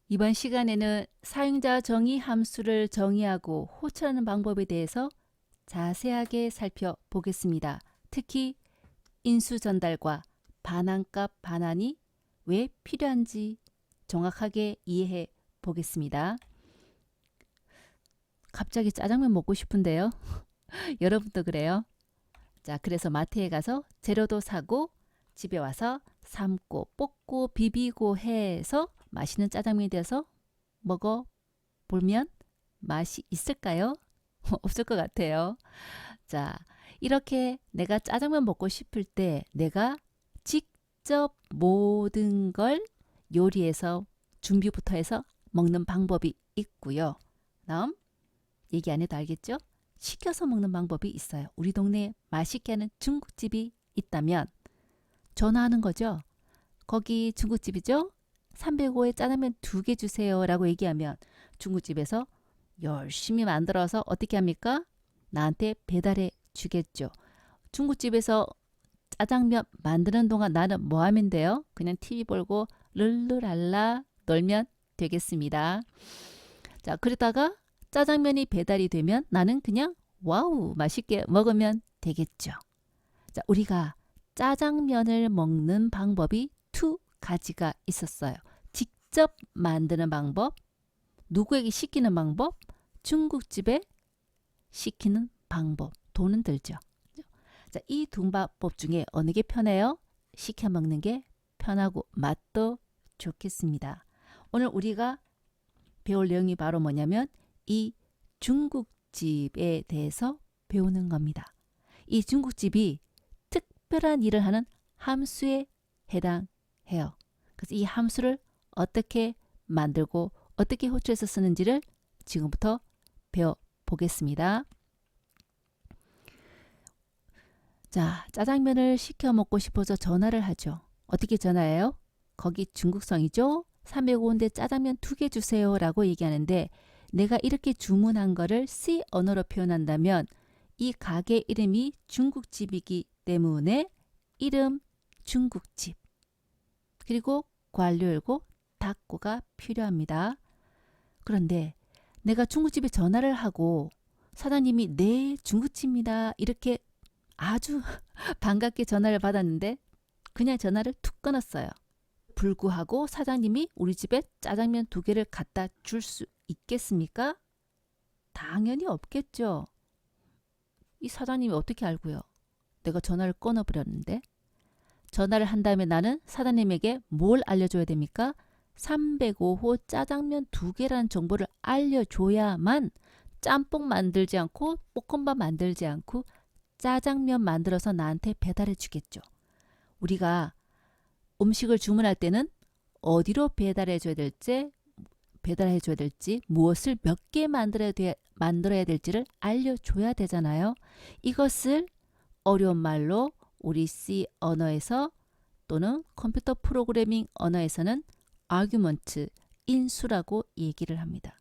이번 시간에는 사용자 정의 함수를 정의하고 호출하는 방법에 대해서 자세하게 살펴보겠습니다. 특히 인수 전달과 반환값 반환이 왜 필요한지 정확하게 이해해 보겠습니다. 갑자기 짜장면 먹고 싶은데요. 여러분도 그래요? 자, 그래서 마트에 가서 재료도 사고 집에 와서 삶고 볶고 비비고 해서 맛있는 짜장면이 돼서 먹어보면 맛이 있을까요? 없을 것 같아요. 자, 이렇게 내가 짜장면 먹고 싶을 때 내가 직접 모든 걸 요리해서 준비부터 해서 먹는 방법이 있고요. 다음 얘기 안 해도 알겠죠? 시켜서 먹는 방법이 있어요. 우리 동네에 맛있게 하는 중국집이 있다면 전화하는 거죠. 거기 중국집이죠? 305에 짜장면 2개 주세요 라고 얘기하면 중국집에서 열심히 만들어서 어떻게 합니까? 나한테 배달해 주겠죠. 중국집에서 짜장면 만드는 동안 나는 뭐 하면 돼요? 그냥 TV 보고 룰루랄라 놀면 되겠습니다. 자, 그러다가 짜장면이 배달이 되면 나는 그냥 와우 맛있게 먹으면 되겠죠. 자, 우리가 짜장면을 먹는 방법이 두 가지가 있었어요. 직접 만드는 방법, 누구에게 시키는 방법, 중국집에 시키는 방법. 돈은 들죠. 자, 이 두 방법 중에 어느 게 편해요? 시켜 먹는 게 편하고 맛도 좋겠습니다. 오늘 우리가 배울 내용이 바로 뭐냐면 이 중국집에 대해서 배우는 겁니다. 이 중국집이 특별한 일을 하는 함수에 해당해요. 그래서 이 함수를 어떻게 만들고 어떻게 호출해서 쓰는지를 지금부터 배워보겠습니다. 자, 짜장면을 시켜 먹고 싶어서 전화를 하죠. 어떻게 전화해요? 거기 중국성이죠? 305인데 짜장면 2개 주세요 라고 얘기하는데 내가 이렇게 주문한 거를 C 언어로 표현한다면 이 가게 이름이 중국집이기 때문에 이름 중국집 그리고 괄호 열고 닫고가 필요합니다. 그런데 내가 중국집에 전화를 하고 사장님이 네 중국집입니다 이렇게 아주 반갑게 전화를 받았는데 그냥 전화를 툭 끊었어요. 불구하고 사장님이 우리 집에 짜장면 2개를 갖다 줄 수 있겠습니까? 당연히 없겠죠. 이 사장님이 어떻게 알고요? 내가 전화를 끊어버렸는데 전화를 한 다음에 나는 사장님에게 뭘 알려줘야 됩니까? 305호 짜장면 2개라는 정보를 알려줘야만 짬뽕 만들지 않고 볶음밥 만들지 않고 짜장면 만들어서 나한테 배달해 주겠죠. 우리가 음식을 주문할 때는 어디로 배달해 줘야 될지 무엇을 몇 개 만들어야 될지를 알려줘야 되잖아요. 이것을 어려운 말로 우리 C 언어에서 또는 컴퓨터 프로그래밍 언어에서는 argument, 인수라고 얘기를 합니다.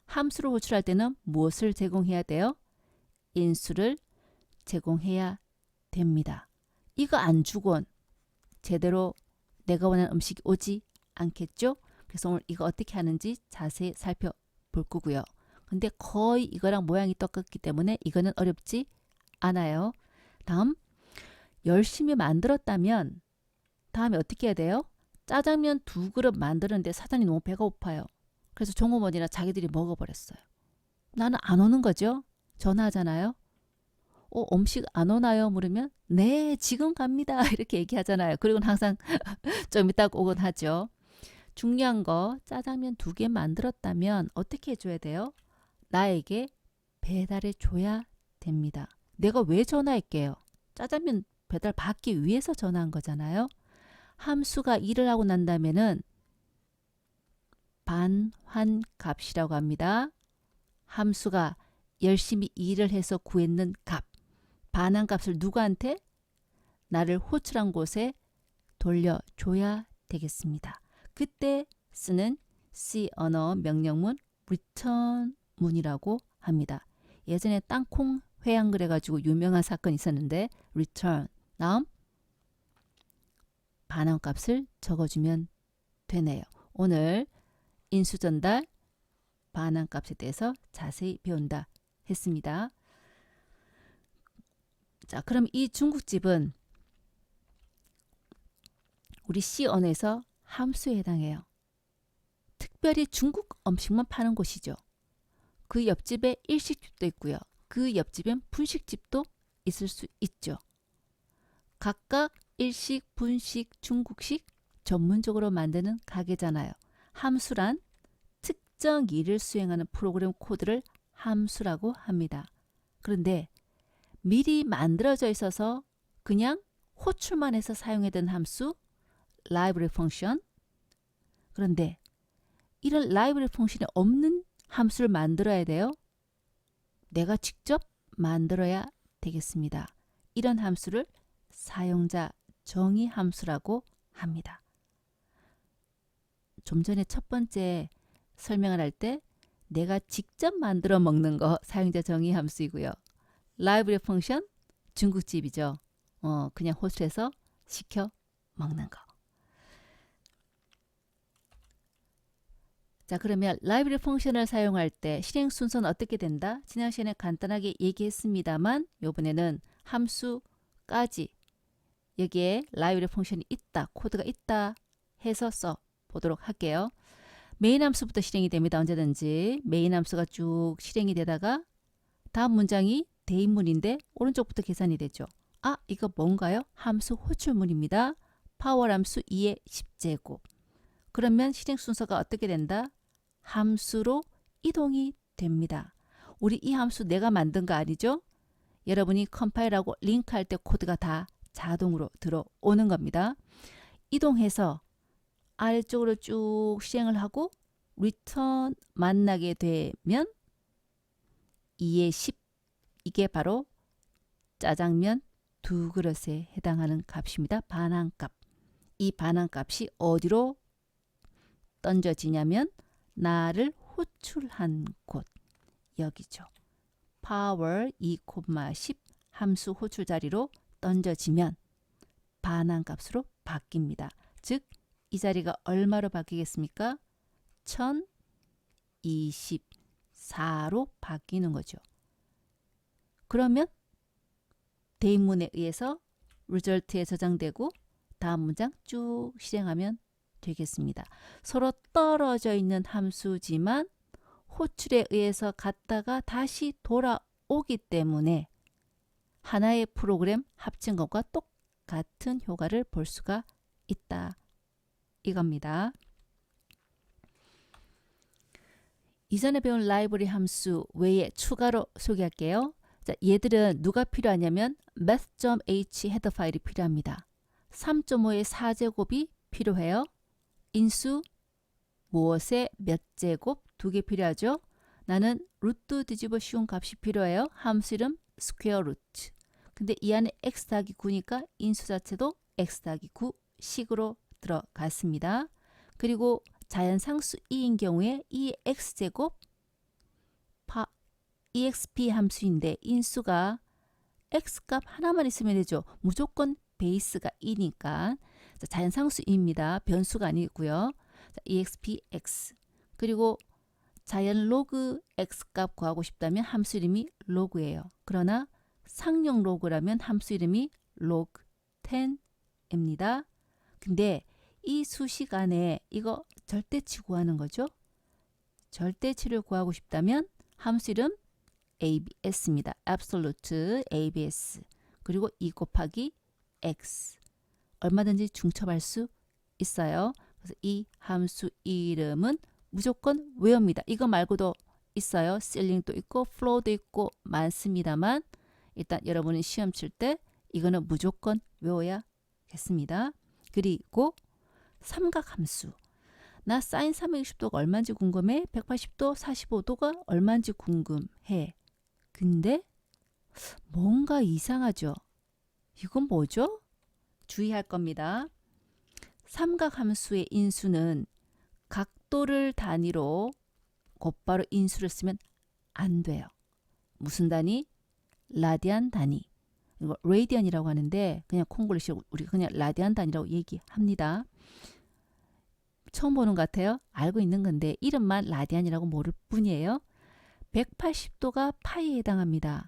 함수를 호출할 때는 무엇을 제공해야 돼요? 인수를 제공해야 됩니다. 이거 안 주곤 제대로 내가 원하는 음식이 오지 않겠죠? 그래서 오늘 이거 어떻게 하는지 자세히 살펴볼 거고요. 근데 거의 이거랑 모양이 똑같기 때문에 이거는 어렵지 않아요. 다음, 열심히 만들었다면 다음에 어떻게 해야 돼요? 짜장면 2그릇 만드는데 사장님 너무 배가 고파요. 그래서 종업원이나 자기들이 먹어버렸어요. 나는 안 오는 거죠. 전화하잖아요. 음식 안 오나요? 물으면 네 지금 갑니다 이렇게 얘기하잖아요. 그리고 항상 좀 이따 오곤 하죠. 중요한 거 짜장면 2개 만들었다면 어떻게 해줘야 돼요? 나에게 배달해 줘야 됩니다. 내가 왜 전화할게요? 짜장면 배달 받기 위해서 전화한 거잖아요. 함수가 일을 하고 난 다음에는 반환값이라고 합니다. 함수가 열심히 일을 해서 구했는 값. 반환값을 누구한테? 나를 호출한 곳에 돌려줘야 되겠습니다. 그때 쓰는 C 언어 명령문 return 문이라고 합니다. 예전에 땅콩 회항 그래가지고 유명한 사건이 있었는데 return 다음 반환값을 적어주면 되네요. 오늘 인수 전달, 반환값에 대해서 자세히 배운다 했습니다. 자, 그럼 이 중국집은 우리 C 언어에서 함수에 해당해요. 특별히 중국 음식만 파는 곳이죠. 그 옆집에 일식집도 있고요. 그 옆집엔 분식집도 있을 수 있죠. 각각 일식, 분식, 중국식 전문적으로 만드는 가게잖아요. 함수란 특정 일을 수행하는 프로그램 코드를 함수라고 합니다. 그런데 미리 만들어져 있어서 그냥 호출만 해서 사용해야 되는 함수, 라이브러리 펑션. 그런데 이런 라이브러리 펑션이 없는 함수를 만들어야 돼요. 내가 직접 만들어야 되겠습니다. 이런 함수를 사용자 정의 함수라고 합니다. 좀 전에 첫 번째 설명을 할 때 내가 직접 만들어 먹는 거 사용자 정의 함수이고요. 라이브러리 펑션 중국집이죠. 그냥 호출해서 시켜 먹는 거. 자, 그러면 라이브러리 펑션을 사용할 때 실행 순서는 어떻게 된다? 지난 시간에 간단하게 얘기했습니다만 이번에는 함수까지 여기에 라이브러리 펑션이 있다, 코드가 있다 해서 써보도록 할게요. 메인 함수부터 실행이 됩니다. 언제든지 메인 함수가 쭉 실행이 되다가 다음 문장이 대인문인데 오른쪽부터 계산이 되죠. 아, 이거 뭔가요? 함수 호출문입니다. 파워 함수 2의 10제곱. 그러면 실행 순서가 어떻게 된다? 함수로 이동이 됩니다. 우리 이 함수 내가 만든 거 아니죠? 여러분이 컴파일하고 링크할 때 코드가 다 자동으로 들어오는 겁니다. 이동해서 아래쪽으로 쭉 실행을 하고 return 만나게 되면 2의 10 이게 바로 짜장면 2그릇에 해당하는 값입니다. 반환값. 이 반환값이 어디로 던져지냐면 나를 호출한 곳 여기죠. power 2,10 함수 호출 자리로 던져지면 반환값으로 바뀝니다. 즉 이 자리가 얼마로 바뀌겠습니까? 1024로 바뀌는 거죠. 그러면 대인문에 의해서 result에 저장되고 다음 문장 쭉 실행하면 되겠습니다. 서로 떨어져 있는 함수지만 호출에 의해서 갔다가 다시 돌아오기 때문에 하나의 프로그램 합친 것과 똑같은 효과를 볼 수가 있다. 이겁니다. 이전에 배운 라이브러리 함수 외에 추가로 소개할게요. 자, 얘들은 누가 필요하냐면 math.h 헤더 파일이 필요합니다. 3.5의 4제곱이 필요해요. 인수 무엇의 몇 제곱 2개 필요하죠. 나는 루트 뒤집어 씌운 값이 필요해요. 함수 이름 스퀘어 루트. 근데 이 안에 x 더하기 9니까 인수 자체도 x 더하기 9 식으로 들어갔습니다. 그리고 자연상수 2인 경우에 이 x제곱 exp 함수인데 인수가 x값 하나만 있으면 되죠. 무조건 베이스가 2니까 자연상수 2입니다. 변수가 아니고요. exp x 그리고 자연 로그 x값 구하고 싶다면 함수 이름이 로그예요. 그러나 상용 로그라면 함수 이름이 log 10입니다. 근데 이 수식 안에 이거 절대치 구하는 거죠. 절대치를 구하고 싶다면 함수 이름 abs입니다. absolute abs 그리고 2 곱하기 x 얼마든지 중첩할 수 있어요. 그래서 이 함수 이름은 무조건 외웁니다. 이거 말고도 있어요. 실링도 있고 flow도 있고 많습니다만 일단 여러분이 시험 칠 때 이거는 무조건 외워야겠습니다. 그리고 삼각함수. 나 사인 360도가 얼마인지 궁금해. 180도, 45도가 얼마인지 궁금해. 근데 뭔가 이상하죠. 이건 뭐죠? 주의할 겁니다. 삼각함수의 인수는 각도를 단위로 곧바로 인수를 쓰면 안 돼요. 무슨 단위? 라디안 단위. 이거 레디안이라고 하는데 그냥 콩글리시로 우리가 그냥 라디안 단위라고 얘기합니다. 처음 보는 것 같아요. 알고 있는 건데 이름만 라디안이라고 모를 뿐이에요. 180도가 파이에 해당합니다.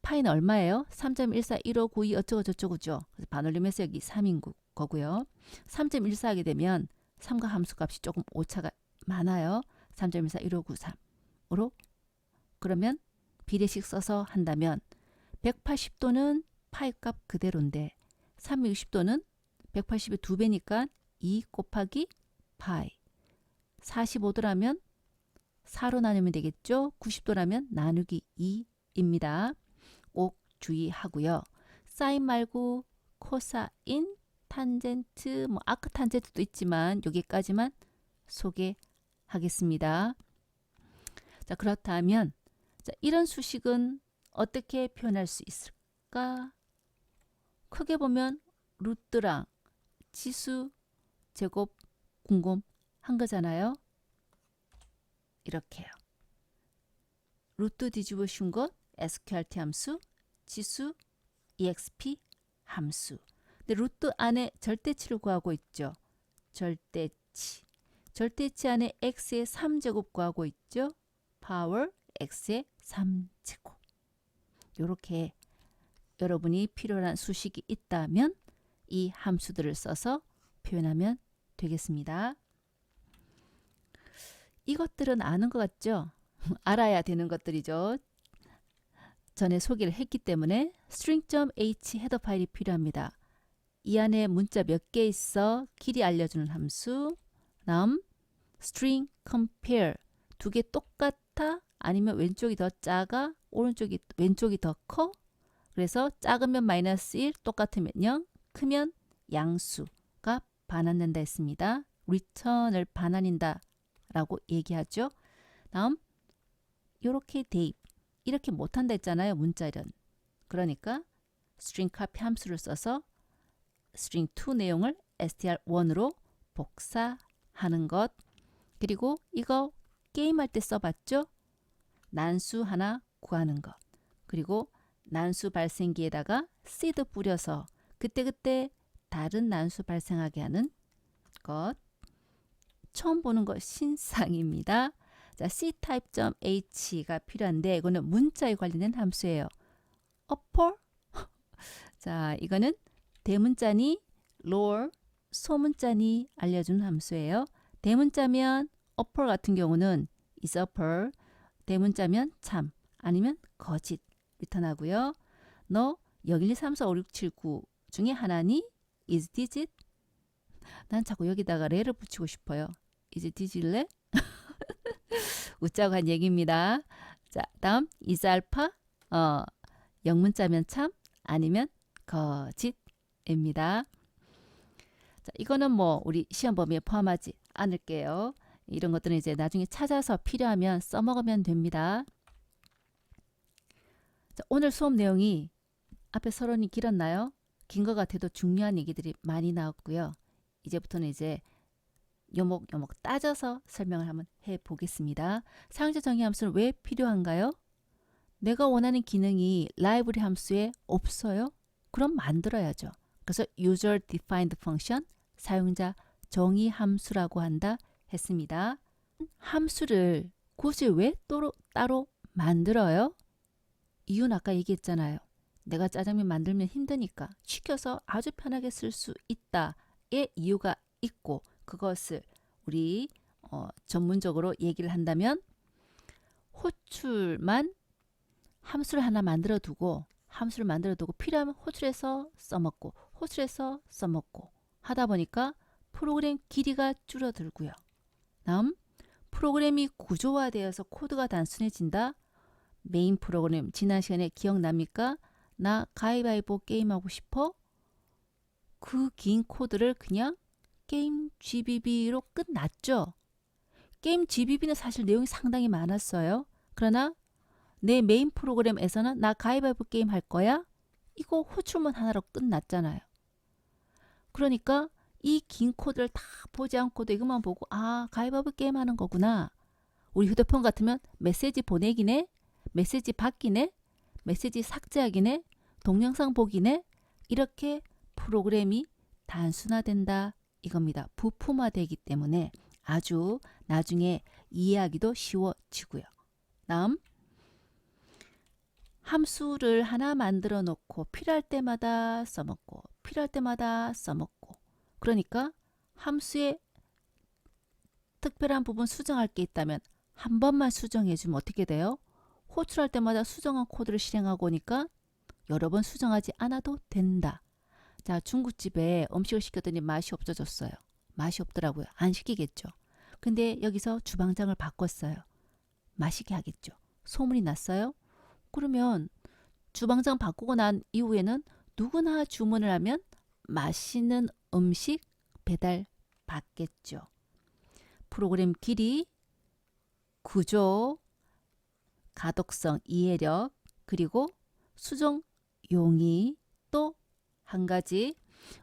파이는 얼마예요? 3.141592 어쩌고 저쩌고죠. 그래서 반올림해서 여기 3인 거고요. 3.14 하게 되면 3과 함수값이 조금 오차가 많아요. 3.141593으로 그러면 비례식 써서 한다면 180도는 파이 값 그대로인데 360도는 180의 2배니까 2 곱하기 파이. 45도라면 4로 나누면 되겠죠. 90도라면 나누기 2입니다. 꼭 주의하고요. 사인 말고 코사인, 탄젠트, 뭐 아크탄젠트도 있지만 여기까지만 소개하겠습니다. 자, 그렇다면 자, 이런 수식은 어떻게 표현할 수 있을까? 크게 보면 루트랑 지수, 제곱, 궁금한 거잖아요. 이렇게요. 루트 뒤집어 씌운 것 SQRT 함수, 지수, EXP 함수. 근데 루트 안에 절대치를 구하고 있죠. 절대치. 절대치 안에 x의 3제곱 구하고 있죠. 파워 x의 3제곱. 이렇게 여러분이 필요한 수식이 있다면 이 함수들을 써서 표현하면 되겠습니다. 이것들은 아는 것 같죠? 알아야 되는 것들이죠. 전에 소개를 했기 때문에 string.h 헤더 파일이 필요합니다. 이 안에 문자 몇 개 있어? 길이 알려주는 함수. 다음 string compare 두 개 똑같아? 아니면 왼쪽이 더 작아? 왼쪽이 더 커? 그래서 작으면 마이너스 1, 똑같으면 0, 크면 양수가 반환된다 했습니다. return을 반환한다 라고 얘기하죠. 다음 이렇게 대입 이렇게 못한다 했잖아요. 문자는. 그러니까 string copy 함수를 써서 string2 내용을 str1으로 복사하는 것. 그리고 이거 게임할 때 써봤죠. 난수 하나 구하는 것. 그리고 난수 발생기에다가 seed 뿌려서 그때그때 다른 난수 발생하게 하는 것. 처음 보는 거 신상입니다. 자, ctype.h가 필요한데 이거는 문자에 관련된 함수예요. upper 자, 이거는 대문자니 lower 소문자니 알려주는 함수예요. 대문자면 upper 같은 경우는 is upper, 대문자면 참 아니면 거짓 리턴하고요. 너 0, 1, 2, 3, 4, 5, 6, 7, 9 중에 하나니? is digit? 난 자꾸 여기다가 레를 붙이고 싶어요. is digit래? 웃자고 한 얘기입니다. 자, 다음 is alpha? 영문자면 참 아니면 거짓입니다. 자, 이거는 뭐 우리 시험 범위에 포함하지 않을게요. 이런 것들은 이제 나중에 찾아서 필요하면 써먹으면 됩니다. 자, 오늘 수업 내용이 앞에 서론이 길었나요? 긴 것 같아도 중요한 얘기들이 많이 나왔고요. 이제부터는 이제 요목요목 따져서 설명을 한번 해보겠습니다. 사용자 정의 함수는 왜 필요한가요? 내가 원하는 기능이 라이브러리 함수에 없어요? 그럼 만들어야죠. 그래서 user defined function, 사용자 정의 함수라고 한다 했습니다. 함수를 굳이 왜 따로 만들어요? 이유는 아까 얘기했잖아요. 내가 짜장면 만들면 힘드니까 시켜서 아주 편하게 쓸 수 있다의 이유가 있고 그것을 우리 전문적으로 얘기를 한다면 호출만 함수를 하나 만들어 두고 필요하면 호출해서 써먹고 호출해서 써먹고 하다 보니까 프로그램 길이가 줄어들고요. 다음 프로그램이 구조화되어서 코드가 단순해진다. 메인 프로그램 지난 시간에 기억납니까? 나 가위바위보 게임하고 싶어? 그 긴 코드를 그냥 게임 GBB로 끝났죠. 게임 GBB는 사실 내용이 상당히 많았어요. 그러나 내 메인 프로그램에서는 나 가위바위보 게임 할 거야? 이거 호출문 하나로 끝났잖아요. 그러니까 이 긴 코드를 다 보지 않고도 이것만 보고 아 가위바위보 게임 하는 거구나. 우리 휴대폰 같으면 메시지 보내기네, 메시지 받기네, 메시지 삭제하기네, 동영상 보기네 이렇게 프로그램이 단순화된다 이겁니다. 부품화되기 때문에 아주 나중에 이해하기도 쉬워지고요. 다음, 함수를 하나 만들어 놓고 필요할 때마다 써먹고 필요할 때마다 써먹고, 그러니까 함수의 특별한 부분 수정할 게 있다면 한 번만 수정해 주면 어떻게 돼요? 호출할 때마다 수정한 코드를 실행하고 오니까 여러 번 수정하지 않아도 된다. 자, 중국집에 음식을 시켰더니 맛이 없어졌어요. 맛이 없더라고요. 안 시키겠죠. 근데 여기서 주방장을 바꿨어요. 맛있게 하겠죠. 소문이 났어요. 그러면 주방장 바꾸고 난 이후에는 누구나 주문을 하면 맛있는 음식 배달 받겠죠. 프로그램 길이, 구조, 가독성, 이해력, 그리고 수정 용이, 또 한 가지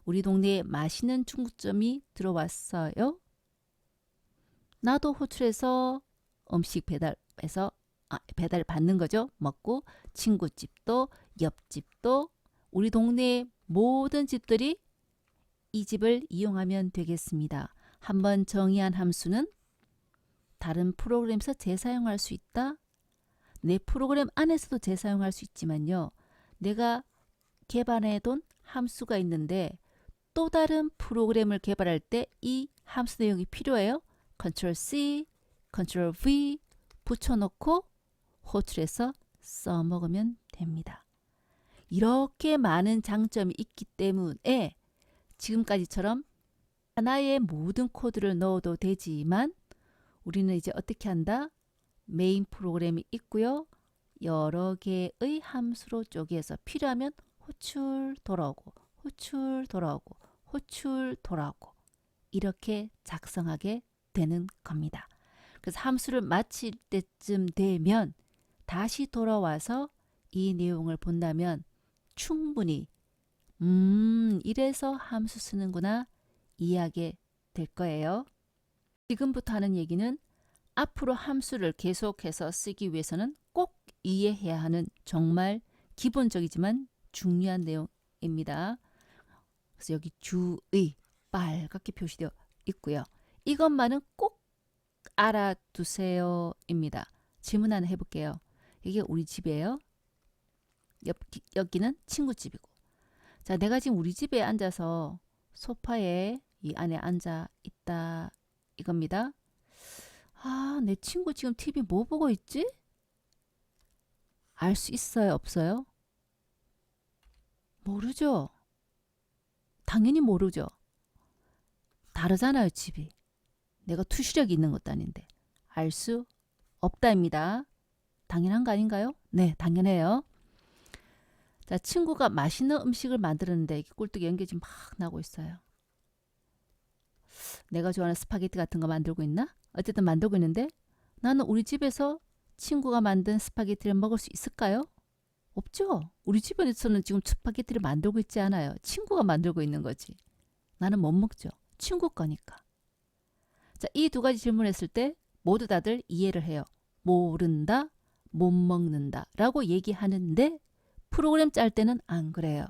우리 동네에 맛있는 중국점이 들어왔어요. 나도 호출해서 음식 배달해서 배달 받는 거죠. 먹고 친구집도 옆집도 우리 동네의 모든 집들이 이 집을 이용하면 되겠습니다. 한번 정의한 함수는 다른 프로그램에서 재사용할 수 있다. 내 프로그램 안에서도 재사용할 수 있지만요. 내가 개발해둔 함수가 있는데 또 다른 프로그램을 개발할 때 이 함수 내용이 필요해요. Ctrl C, Ctrl V 붙여놓고 호출해서 써먹으면 됩니다. 이렇게 많은 장점이 있기 때문에 지금까지처럼 하나의 모든 코드를 넣어도 되지만 우리는 이제 어떻게 한다? 메인 프로그램이 있고요. 여러 개의 함수로 쪼개서 필요하면 호출 돌아오고 호출 돌아오고 호출 돌아오고 이렇게 작성하게 되는 겁니다. 그래서 함수를 마칠 때쯤 되면 다시 돌아와서 이 내용을 본다면 충분히 이래서 함수 쓰는구나 이해하게 될 거예요. 지금부터 하는 얘기는 앞으로 함수를 계속해서 쓰기 위해서는 꼭 이해해야 하는 정말 기본적이지만 중요한 내용입니다. 그래서 여기 주의 빨갛게 표시되어 있고요. 이것만은 꼭 알아두세요 입니다. 질문 하나 해볼게요. 이게 우리 집이에요. 여기는 친구 집이고. 자, 내가 지금 우리 집에 앉아서 소파에 이 안에 앉아 있다 이겁니다. 아, 내 친구 지금 TV 뭐 보고 있지? 알 수 있어요? 없어요? 모르죠. 당연히 모르죠. 다르잖아요, 집이. 내가 투시력이 있는 것도 아닌데. 알 수 없다입니다. 당연한 거 아닌가요? 네, 당연해요. 자, 친구가 맛있는 음식을 만들었는데 꿀떡이 연기 막 나고 있어요. 내가 좋아하는 스파게티 같은 거 만들고 있나? 어쨌든 만들고 있는데 나는 우리 집에서 친구가 만든 스파게티를 먹을 수 있을까요? 없죠. 우리 집에서는 지금 스파게티를 만들고 있지 않아요. 친구가 만들고 있는 거지. 나는 못 먹죠. 친구 거니까. 자, 이 두 가지 질문했을 때 모두 다들 이해를 해요. 모른다, 못 먹는다 라고 얘기하는데 프로그램 짤 때는 안 그래요.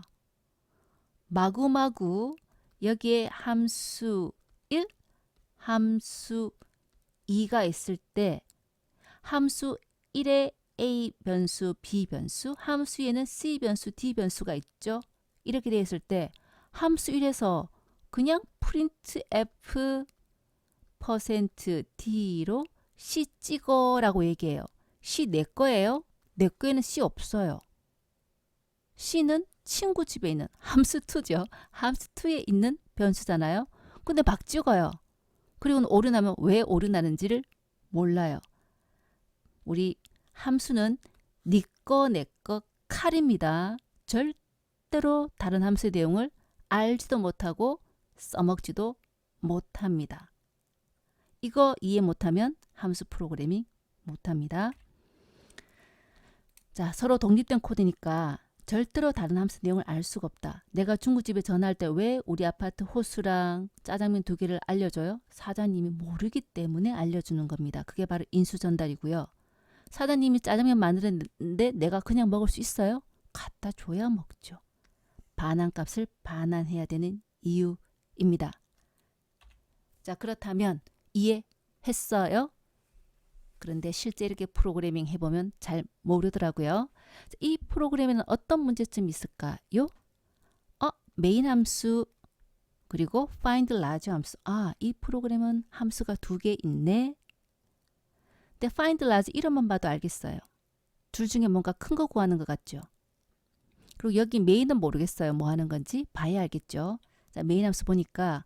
마구마구 여기에 함수 1, 함수 2가 있을 때 함수 1에 A 변수, B 변수, 함수에는 C 변수, D 변수가 있죠. 이렇게 되어 있을 때 함수 1에서 그냥 printf %D로 C 찍어라고 얘기해요. C 내 거예요. 내 거에는 C 없어요. C는 친구 집에 있는 함수2죠. 함수2에 있는 변수잖아요. 근데 막 찍어요. 그리고 오류나면 왜 오류나는지를 몰라요. 우리 함수는 니 거, 내 거, 칼입니다. 절대로 다른 함수의 내용을 알지도 못하고 써먹지도 못합니다. 이거 이해 못하면 함수 프로그래밍 못합니다. 자, 서로 독립된 코드니까 절대로 다른 함수 내용을 알 수가 없다. 내가 중국집에 전화할 때 왜 우리 아파트 호수랑 짜장면 2개를 알려줘요? 사장님이 모르기 때문에 알려주는 겁니다. 그게 바로 인수 전달이고요. 사장님이 짜장면 만들었는데 내가 그냥 먹을 수 있어요? 갖다 줘야 먹죠. 반환값을 반환해야 되는 이유입니다. 자, 그렇다면 이해했어요? 그런데 실제 이렇게 프로그래밍 해보면 잘 모르더라고요. 이 프로그램에는 어떤 문제점이 있을까요? 메인 함수 그리고 find large 함수. 이 프로그램은 함수가 2개 있네. 근데 find large 이름만 봐도 알겠어요. 둘 중에 뭔가 큰 거 구하는 것 같죠. 그리고 여기 메인은 모르겠어요. 뭐 하는 건지 봐야 알겠죠. 자, 메인 함수 보니까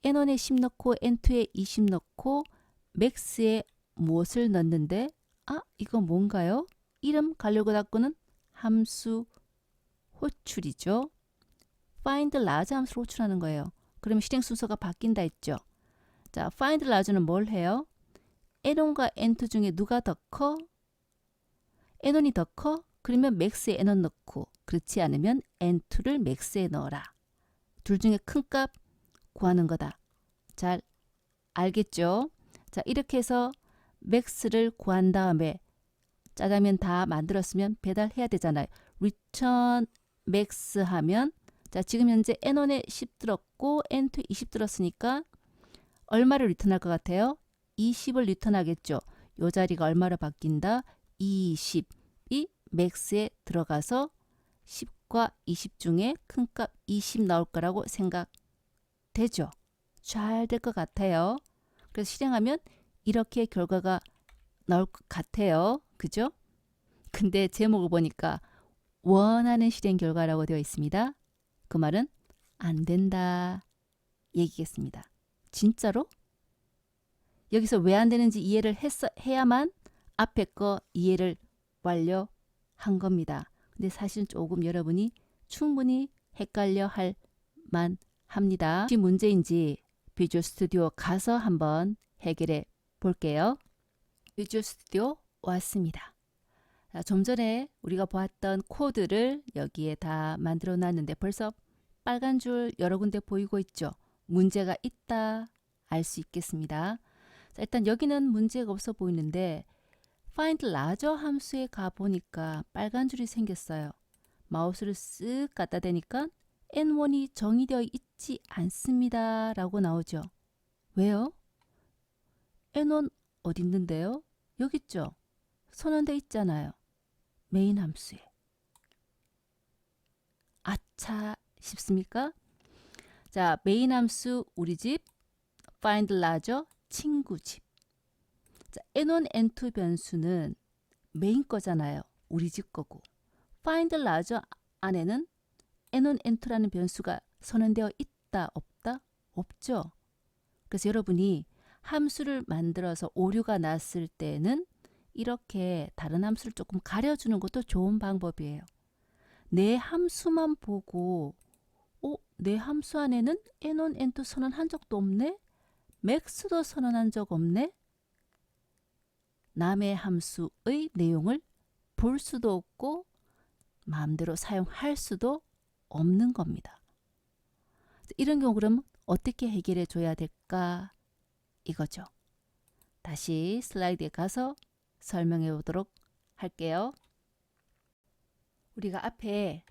n1에 10 넣고 n2에 20 넣고 max에 무엇을 넣는데 이거 뭔가요? 이름 가려고 닫고는 함수 호출이죠. find large 함수를 호출하는 거예요. 그러면 실행 순서가 바뀐다 했죠. 자, find large는 뭘 해요? n1과 n2 중에 누가 더 커? n1이 더 커? 그러면 max에 n1 넣고 그렇지 않으면 n2를 max에 넣어라. 둘 중에 큰 값 구하는 거다. 잘 알겠죠? 자, 이렇게 해서 max를 구한 다음에 짜장면 다 만들었으면 배달해야 되잖아요. return max 하면 자, 지금 현재 n1에 10 들었고 n2에 20 들었으니까 얼마를 리턴할 것 같아요? 20을 리턴하겠죠. 요 자리가 얼마로 바뀐다? 20이 max에 들어가서 10과 20 중에 큰 값 20 나올 거라고 생각되죠. 잘 될 것 같아요. 그래서 실행하면 이렇게 결과가 나올 것 같아요. 그죠? 근데 제목을 보니까 원하는 실행 결과라고 되어 있습니다. 그 말은 안 된다 얘기겠습니다. 진짜로? 여기서 왜 안 되는지 이해를 해야만 앞에 거 이해를 완료한 겁니다. 근데 사실 조금 여러분이 충분히 헷갈려 할 만합니다. 혹시 문제인지 비주얼 스튜디오 가서 한번 해결해 볼게요. 비주얼 스튜디오 왔습니다. 자, 좀 전에 우리가 보았던 코드를 여기에 다 만들어 놨는데 벌써 빨간 줄 여러 군데 보이고 있죠. 문제가 있다 알 수 있겠습니다. 자, 일단 여기는 문제가 없어 보이는데 find larger 함수에 가 보니까 빨간 줄이 생겼어요. 마우스를 쓱 갖다 대니까 n1이 정의되어 있지 않습니다 라고 나오죠. 왜요? n1 어디 있는데요? 여기 있죠. 선언되어 있잖아요. 메인 함수에. 아차 싶습니까? 자, 메인 함수 우리 집, find larger 친구 집. 자, n1, n2 변수는 메인 거잖아요. 우리 집 거고. find larger 안에는 n1, n2라는 변수가 선언되어 있다, 없다? 없죠. 그래서 여러분이 함수를 만들어서 오류가 났을 때는 이렇게 다른 함수를 조금 가려주는 것도 좋은 방법이에요. 내 함수만 보고 내 함수 안에는 n1, n2 선언한 적도 없네? max도 선언한 적 없네? 남의 함수의 내용을 볼 수도 없고 마음대로 사용할 수도 없는 겁니다. 이런 경우 그럼 어떻게 해결해 줘야 될까? 이거죠. 다시 슬라이드에 가서 설명해 보도록 할게요. 우리가 앞에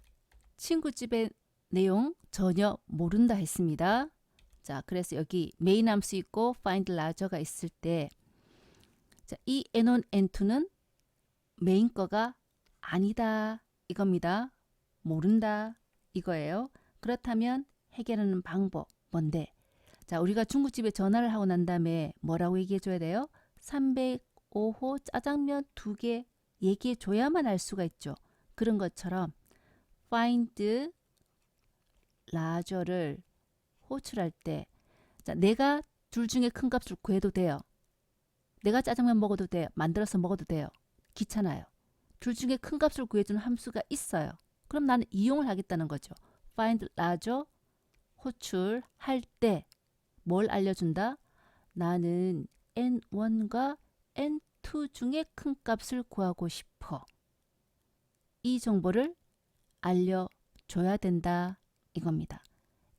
친구집의 내용 전혀 모른다 했습니다. 자, 그래서 여기 메인 함수 있고 find larger가 있을 때 자, 이 n1, n2는 메인 거가 아니다 이겁니다. 모른다 이거예요. 그렇다면 해결하는 방법 뭔데? 자, 우리가 중국집에 전화를 하고 난 다음에 뭐라고 얘기해 줘야 돼요? 305호 짜장면 2개 얘기해 줘야만 알 수가 있죠. 그런 것처럼 find larger를 호출할 때 자, 내가 둘 중에 큰 값을 구해도 돼요. 내가 짜장면 먹어도 돼요. 만들어서 먹어도 돼요. 귀찮아요. 둘 중에 큰 값을 구해주는 함수가 있어요. 그럼 나는 이용을 하겠다는 거죠. find larger 호출할 때 뭘 알려준다? 나는 n1과 n2 중에 큰 값을 구하고 싶어. 이 정보를 알려줘야 된다 이겁니다.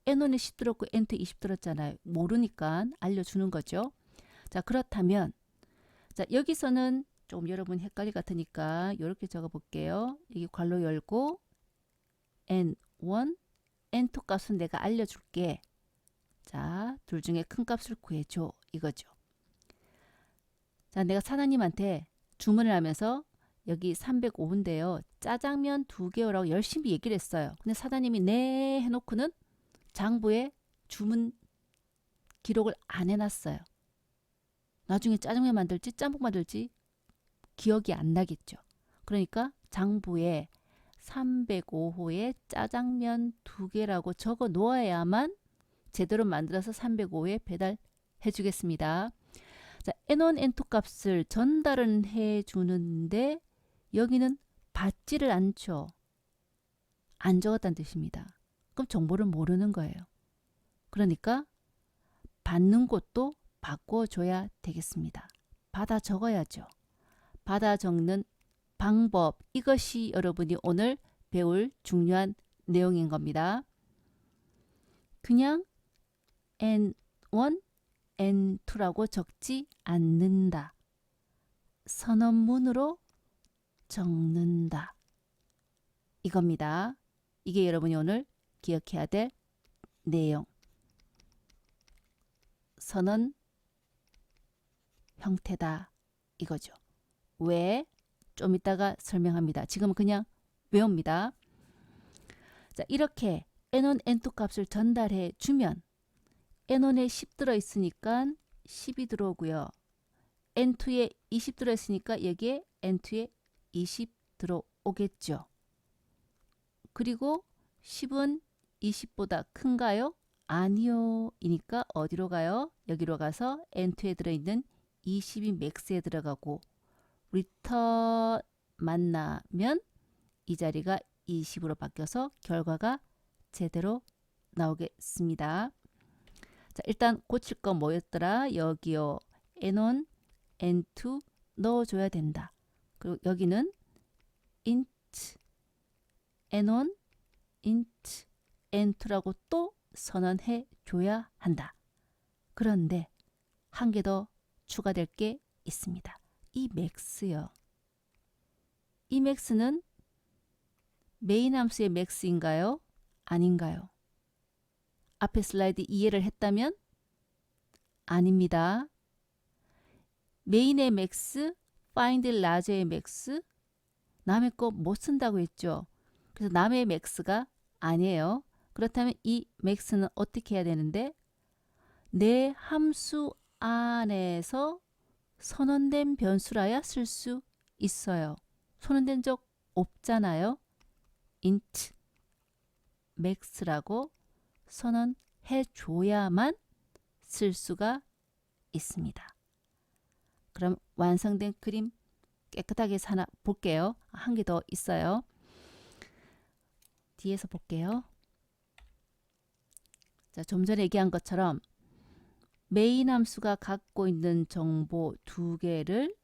n1에 10 들었고 n2에 20 들었잖아요. 모르니까 알려주는 거죠. 자, 그렇다면 자, 여기서는 좀 여러분 헷갈릴 것 같으니까 이렇게 적어 볼게요. 여기 괄호 열고 n1, n2 값은 내가 알려줄게. 자, 둘 중에 큰 값을 구해줘. 이거죠. 자, 내가 사장님한테 주문을 하면서 여기 305인데요. 짜장면 2개요라고 열심히 얘기를 했어요. 근데 사장님이 네 해놓고는 장부에 주문 기록을 안 해놨어요. 나중에 짜장면 만들지 짬뽕 만들지 기억이 안 나겠죠. 그러니까 장부에 305호에 짜장면 2개라고 적어 놓아야만 제대로 만들어서 305에 배달해 주겠습니다. 자, N1, N2 값을 전달은 해 주는데 여기는 받지를 않죠. 안 적었다는 뜻입니다. 그럼 정보를 모르는 거예요. 그러니까 받는 곳도 바꿔줘야 되겠습니다. 받아 적어야죠. 받아 적는 방법, 이것이 여러분이 오늘 배울 중요한 내용인 겁니다. 그냥 N1, N2라고 적지 않는다. 선언문으로 적는다. 이겁니다. 이게 여러분이 오늘 기억해야 될 내용. 선언 형태다. 이거죠. 왜? 좀 이따가 설명합니다. 지금은 그냥 외웁니다. 자, 이렇게 N1, N2 값을 전달해 주면 N1에 10 들어있으니까 10이 들어오고요. N2에 20 들어있으니까 여기에 N2에 20 들어오겠죠. 그리고 10은 20보다 큰가요? 아니요. 이니까 어디로 가요? 여기로 가서 N2에 들어있는 20이 맥스에 들어가고 리턴 만나면 이 자리가 20으로 바뀌어서 결과가 제대로 나오겠습니다. 자, 일단 고칠 거 뭐였더라? 여기요. N1, N2 넣어줘야 된다. 그리고 여기는 int N1, int N2라고 또 선언해 줘야 한다. 그런데 한 개 더 추가될 게 있습니다. 이 max요. 이 max는 메인 함수의 max인가요? 아닌가요? 앞에 슬라이드 이해를 했다면 아닙니다. 메인의 max, find larger의 max, 남의 거 못 쓴다고 했죠. 그래서 남의 max가 아니에요. 그렇다면 이 max는 어떻게 해야 되는데 내 함수 안에서 선언된 변수라야 쓸 수 있어요. 선언된 적 없잖아요. int max라고 선언해 줘야만 쓸 수가 있습니다. 그럼 완성된 그림 깨끗하게 하나 볼게요. 한 개 더 있어요. 뒤에서 볼게요. 자, 좀 전에 얘기한 것처럼 메인 함수가 갖고 있는 정보 2개를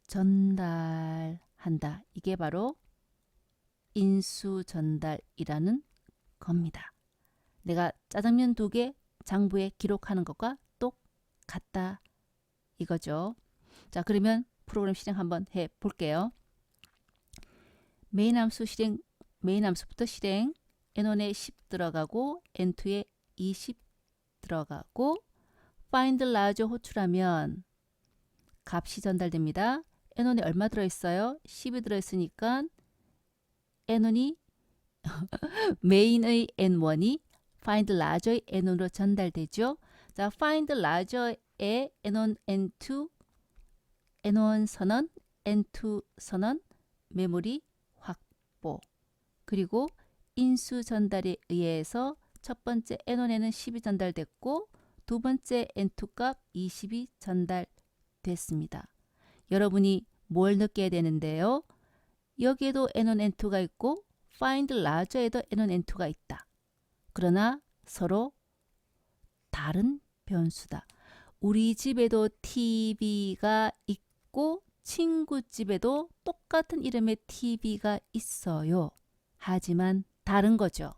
전달한다. 이게 바로 인수 전달이라는 겁니다. 내가 짜장면 2개 장부에 기록하는 것과 똑같다. 이거죠. 자, 그러면 프로그램 실행 한번 해 볼게요. 메인 함수부터 실행. N1에 10 들어가고 N2에 20 들어가고 find large 호출하면 값이 전달됩니다. N1에 얼마 들어있어요? 10이 들어있으니까 N1이 메인의 N1이 find large의 N1으로 전달되죠. 자, find large의 N1, N2, N1 선언, N2 선언, 메모리 확보. 그리고 인수 전달에 의해서 첫 번째 N1에는 10이 전달됐고 두 번째 N2 값 20이 전달됐습니다. 여러분이 뭘 느껴야 되는데요. 여기에도 N1, N2가 있고 find larger에도 N1, N2가 있다. 그러나 서로 다른 변수다. 우리 집에도 TV가 있고 친구 집에도 똑같은 이름의 TV가 있어요. 하지만 다른 거죠.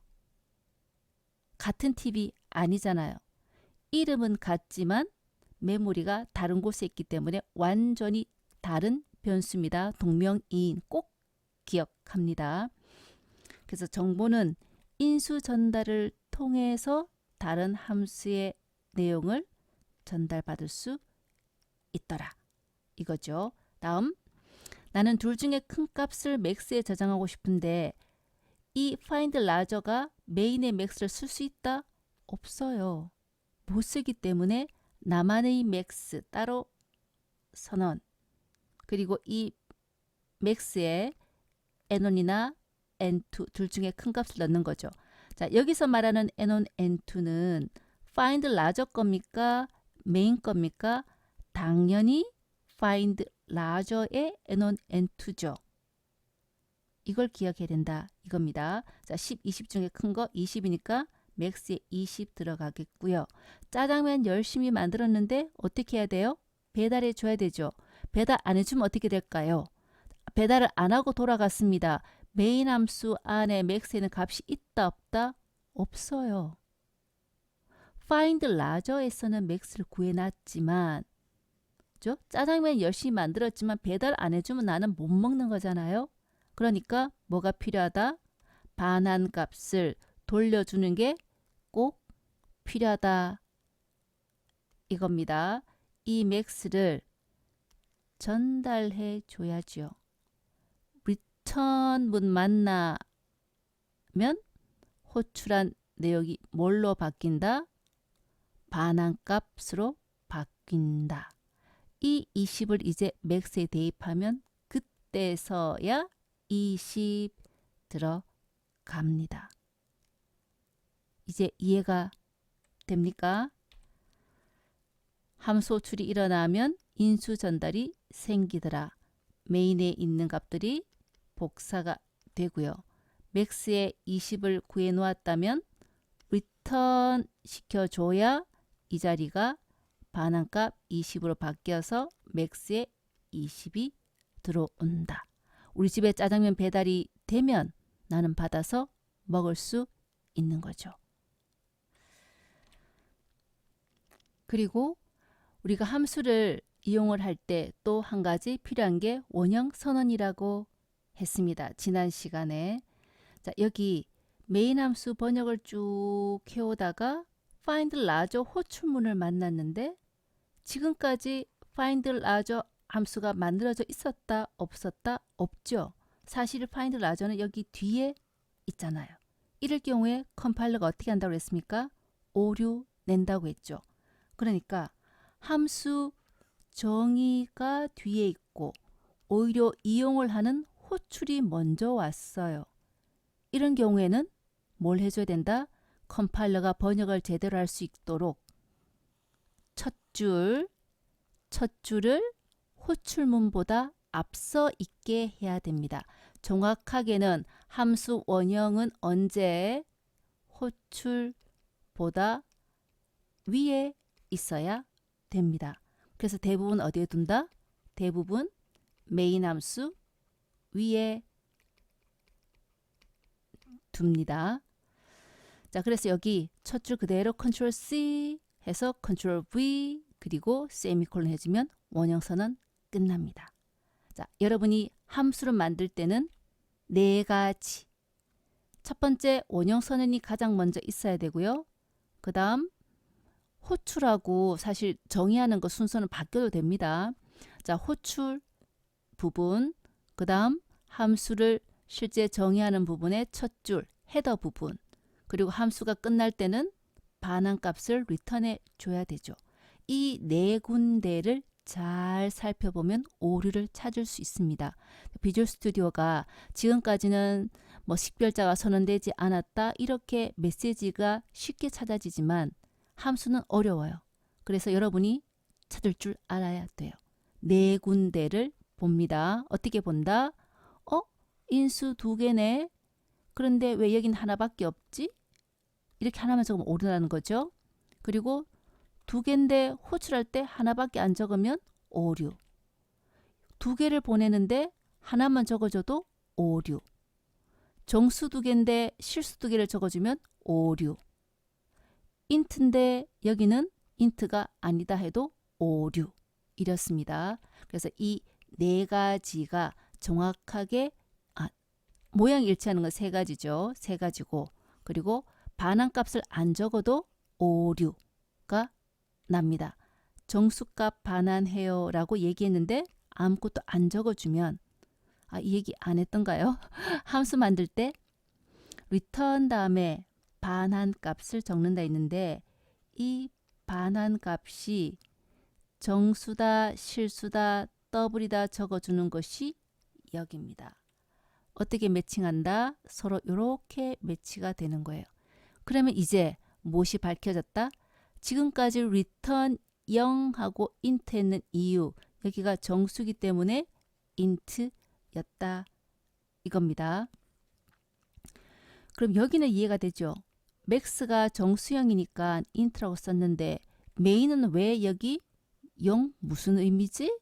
같은 TV 아니잖아요. 이름은 같지만 메모리가 다른 곳에 있기 때문에 완전히 다른 변수입니다. 동명이인 꼭 기억합니다. 그래서 정보는 인수 전달을 통해서 다른 함수의 내용을 전달받을 수 있더라. 이거죠. 다음, 나는 둘 중에 큰 값을 max에 저장하고 싶은데 이 find larger가 메인의 max를 쓸 수 있다? 없어요. 못 쓰기 때문에 나만의 max 따로 선언. 그리고 이 max에 n1이나 n2 둘 중에 큰 값을 넣는 거죠. 자, 여기서 말하는 n1, n2는 find larger 겁니까? 메인 겁니까? 당연히 find larger의 n1, n2죠. 이걸 기억해야 된다. 이겁니다. 자, 10, 20 중에 큰 거 20이니까 max에 20 들어가겠고요. 짜장면 열심히 만들었는데 어떻게 해야 돼요? 배달해 줘야 되죠. 배달 안 해주면 어떻게 될까요? 배달을 안 하고 돌아갔습니다. 메인 함수 안에 max에는 값이 있다 없다? 없어요. find larger에서는 max를 구해놨지만 그죠? 짜장면 열심히 만들었지만 배달 안 해주면 나는 못 먹는 거잖아요. 그러니까 뭐가 필요하다? 반환값을 돌려주는 게 꼭 필요하다. 이겁니다. 이 max를 전달해 줘야죠. return문 만나면 호출한 내역이 뭘로 바뀐다? 반환값으로 바뀐다. 이 20을 이제 max에 대입하면 그때서야 20 들어갑니다. 이제 이해가 됩니까? 함수 호출이 일어나면 인수 전달이 생기더라. 메인에 있는 값들이 복사가 되고요. max에 20을 구해 놓았다면 return 시켜줘야 이 자리가 반환값 20으로 바뀌어서 max에 20이 들어온다. 우리 집에 짜장면 배달이 되면 나는 받아서 먹을 수 있는 거죠. 그리고 우리가 함수를 이용을 할 때 또 한 가지 필요한 게 원형 선언이라고 했습니다. 지난 시간에. 자, 여기 메인 함수 번역을 쭉 해오다가 find larger 호출문을 만났는데 지금까지 find larger 함수가 만들어져 있었다 없었다? 없죠. 사실 find larger는 여기 뒤에 있잖아요. 이럴 경우에 컴파일러가 어떻게 한다고 했습니까? 오류 낸다고 했죠. 그러니까 함수 정의가 뒤에 있고 오히려 이용을 하는 호출이 먼저 왔어요. 이런 경우에는 뭘 해줘야 된다? 컴파일러가 번역을 제대로 할 수 있도록 첫 줄을 호출문보다 앞서 있게 해야 됩니다. 정확하게는 함수 원형은 언제 호출보다 위에 있어야 됩니다. 그래서 대부분 어디에 둔다? 대부분 메인 함수 위에 둡니다. 자, 그래서 여기 첫 줄 그대로 컨트롤 C 해서 컨트롤 V 그리고 세미콜론 해주면 원형선언 끝납니다. 자, 여러분이 함수를 만들 때는 네 가지. 첫 번째 원형선언이 가장 먼저 있어야 되고요. 그 다음 호출하고 사실 정의하는 거 순서는 바뀌어도 됩니다. 자, 호출 부분, 그 다음 함수를 실제 정의하는 부분의 첫 줄, 헤더 부분, 그리고 함수가 끝날 때는 반환값을 리턴해 줘야 되죠. 이 네 군데를 잘 살펴보면 오류를 찾을 수 있습니다. 비주얼 스튜디오가 지금까지는 뭐 식별자가 선언되지 않았다 이렇게 메시지가 쉽게 찾아지지만 함수는 어려워요. 그래서 여러분이 찾을 줄 알아야 돼요. 네 군데를 봅니다. 어떻게 본다? 인수 두 개네. 그런데 왜 여긴 하나밖에 없지? 이렇게 하나만 적으면 오류라는 거죠. 그리고 두 개인데 호출할 때 하나밖에 안 적으면 오류. 두 개를 보내는데 하나만 적어줘도 오류. 정수 두 개인데 실수 두 개를 적어주면 오류. 인트인데 여기는 인트가 아니다 해도 오류. 이렇습니다. 그래서 이 네 가지가 정확하게 모양 일치하는 건 세 가지죠. 세 가지고 그리고 반환값을 안 적어도 오류가 납니다. 정수값 반환해요 라고 얘기했는데 아무것도 안 적어주면 이 얘기 안 했던가요? 함수 만들 때 return 다음에 반환값을 적는다 했는데 이 반환값이 정수다, 실수다, 더블이다 적어주는 것이 여기입니다. 어떻게 매칭한다? 서로 이렇게 매치가 되는 거예요. 그러면 이제 무엇이 밝혀졌다? 지금까지 return 0하고 int 했는 이유, 여기가 정수기 때문에 int였다 이겁니다. 그럼 여기는 이해가 되죠? max가 정수형이니까 int라고 썼는데 main은 왜 여기 0 무슨 의미지?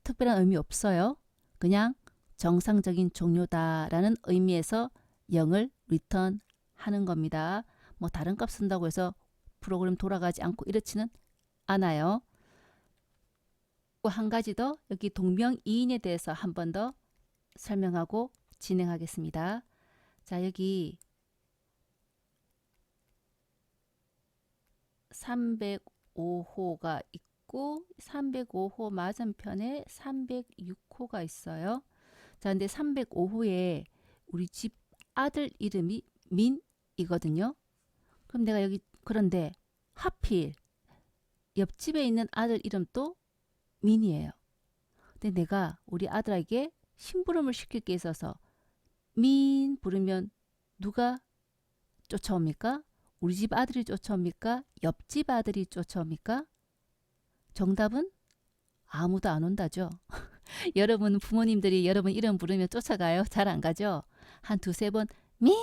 특별한 의미 없어요. 그냥 정상적인 종료다라는 의미에서 0을 return 하는 겁니다. 뭐 다른 값 쓴다고 해서 프로그램 돌아가지 않고 이렇지는 않아요. 한 가지 더 여기 동명이인에 대해서 한 번 더 설명하고 진행하겠습니다. 자, 여기 305호가 있고 305호 맞은편에 306호가 있어요. 자, 근데 305호에 우리 집 아들 이름이 민이거든요. 그럼 내가 여기 그런데 하필 옆집에 있는 아들 이름도 민이에요. 근데 내가 우리 아들에게 심부름을 시킬 게 있어서 민 부르면 누가 쫓아옵니까? 우리 집 아들이 쫓아옵니까? 옆집 아들이 쫓아옵니까? 정답은 아무도 안 온다죠. 여러분 부모님들이 여러분 이름 부르면 쫓아가요? 잘 안 가죠? 한 두세 번 민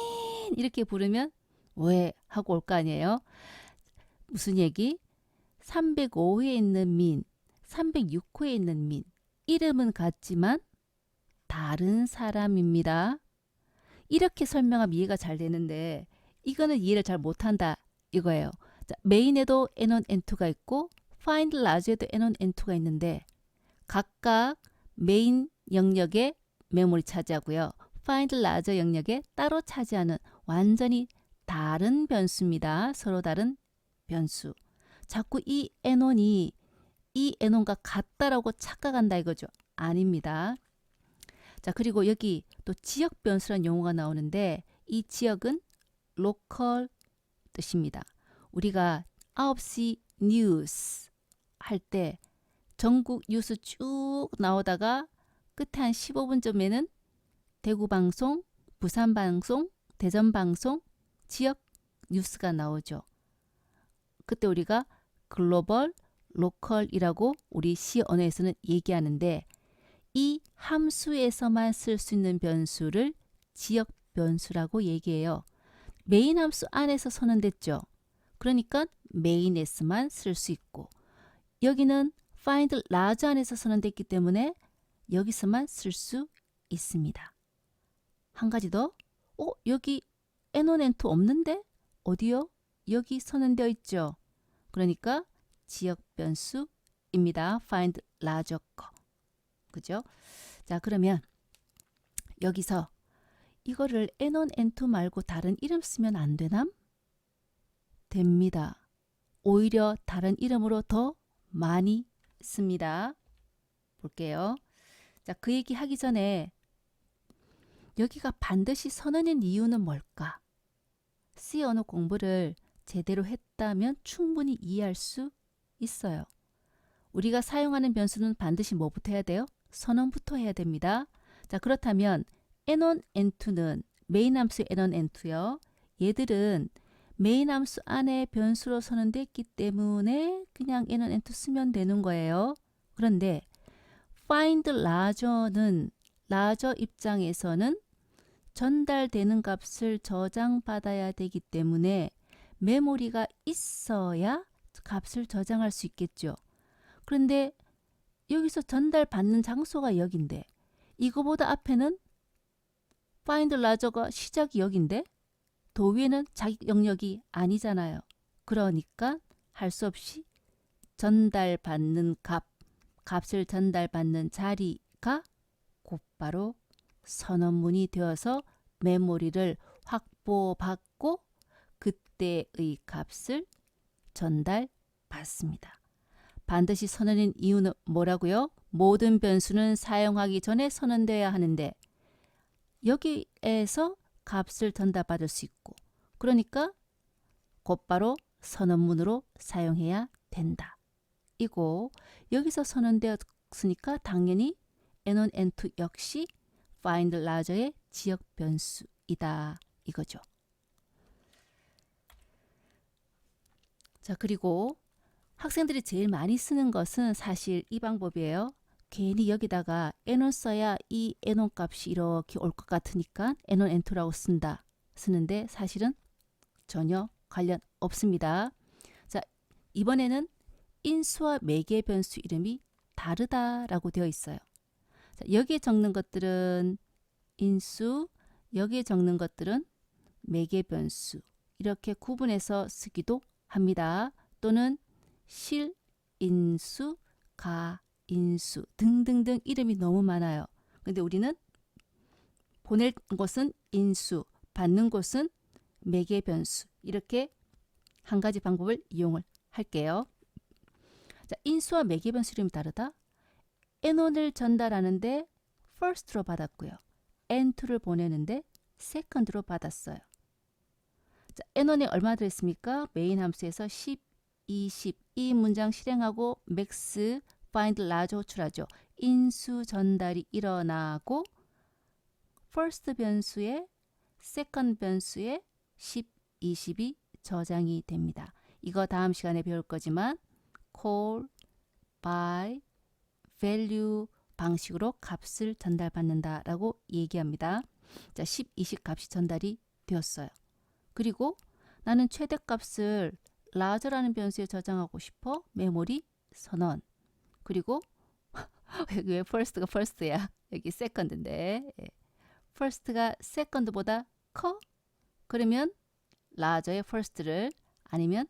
이렇게 부르면 왜 하고 올 거 아니에요? 무슨 얘기? 305호에 있는 민, 306호에 있는 민. 이름은 같지만 다른 사람입니다. 이렇게 설명하면 이해가 잘 되는데 이거는 이해를 잘 못한다 이거예요. 자, 메인에도 n1, n2가 있고 find large에도 n1, n2가 있는데 각각 메인 영역에 메모리 차지하고요. find large 영역에 따로 차지하는 완전히 다른 변수입니다. 서로 다른 변수. 자꾸 이 n1이 이 n1과 같다라고 착각한다 이거죠. 아닙니다. 자, 그리고 여기 또 지역 변수라는 용어가 나오는데 이 지역은 local 뜻입니다. 우리가 9시 뉴스 할 때 전국 뉴스 쭉 나오다가 끝에 한 15분쯤에는 대구 방송, 부산 방송, 대전 방송, 지역 뉴스가 나오죠. 그때 우리가 글로벌, 로컬이라고 우리 C 언어에서는 얘기하는데 이 함수에서만 쓸 수 있는 변수를 지역 변수라고 얘기해요. 메인 함수 안에서 선언됐죠. 그러니까 메인에서만 쓸 수 있고 여기는 find large 안에서 선언됐기 때문에 여기서만 쓸 수 있습니다. 한 가지 더. 여기 n1, n2 없는데? 어디요? 여기 선언되어 있죠. 그러니까 지역 변수입니다. find large 거. 그죠? 자, 그러면 여기서 이거를 n1, n2 말고 다른 이름 쓰면 안 되나? 됩니다. 오히려 다른 이름으로 더 많이 씁니다. 볼게요. 자, 그 얘기 하기 전에 여기가 반드시 선언인 이유는 뭘까? C 언어 공부를 제대로 했다면 충분히 이해할 수 있어요. 우리가 사용하는 변수는 반드시 뭐부터 해야 돼요? 선언부터 해야 됩니다. 자, 그렇다면 n1, n2는 메인 함수 n1, n2요. 얘들은 메인 함수 안에 변수로 선언됐기 때문에 그냥 n1, n2 쓰면 되는 거예요. 그런데 find larger는 larger 입장에서는 전달되는 값을 저장받아야 되기 때문에 메모리가 있어야 값을 저장할 수 있겠죠. 그런데 여기서 전달받는 장소가 여긴데 이거보다 앞에는 find larger가 시작이 여긴데 더 위에는 자기 영역이 아니잖아요. 그러니까 할 수 없이 전달받는 값을 전달받는 자리가 곧바로 선언문이 되어서 메모리를 확보받고 그때의 값을 전달받습니다. 반드시 선언인 이유는 뭐라고요? 모든 변수는 사용하기 전에 선언돼야 하는데 여기에서 값을 전달받을 수 있고 그러니까 곧바로 선언문으로 사용해야 된다. 이고 여기서 선언되었으니까 당연히 N1, N2 역시 find larger의 지역 변수이다. 이거죠. 자, 그리고 학생들이 제일 많이 쓰는 것은 사실 이 방법이에요. 괜히 여기다가 N1 써야 이 N1 값이 이렇게 올 것 같으니까 N1, N2라고 쓰는데 사실은 전혀 관련 없습니다. 자, 이번에는 인수와 매개 변수 이름이 다르다라고 되어 있어요. 자, 여기에 적는 것들은 인수, 여기에 적는 것들은 매개 변수 이렇게 구분해서 쓰기도 합니다. 또는 실인수, 가인수 등등등 이름이 너무 많아요. 근데 우리는 보낼 곳은 인수, 받는 곳은 매개 변수 이렇게 한 가지 방법을 이용을 할게요. 자, 인수와 매개 변수 이름이 다르다. N1을 전달하는데 first로 받았고요. N2를 보내는데 second로 받았어요. 자, N1에 얼마 들었습니까? 메인 함수에서 10, 20 이 문장 실행하고 max, find large 호출하죠. 인수 전달이 일어나고 first 변수에 second 변수에 10, 20이 저장이 됩니다. 이거 다음 시간에 배울 거지만 call, by, value 방식으로 값을 전달받는다라고 얘기합니다. 자, 10, 20 값이 전달이 되었어요. 그리고 나는 최대값을 larger라는 변수에 저장하고 싶어. 메모리 선언. 그리고 여기 왜 first가 first야? 여기 second인데 first가 second보다 커? 그러면 larger의 first를 아니면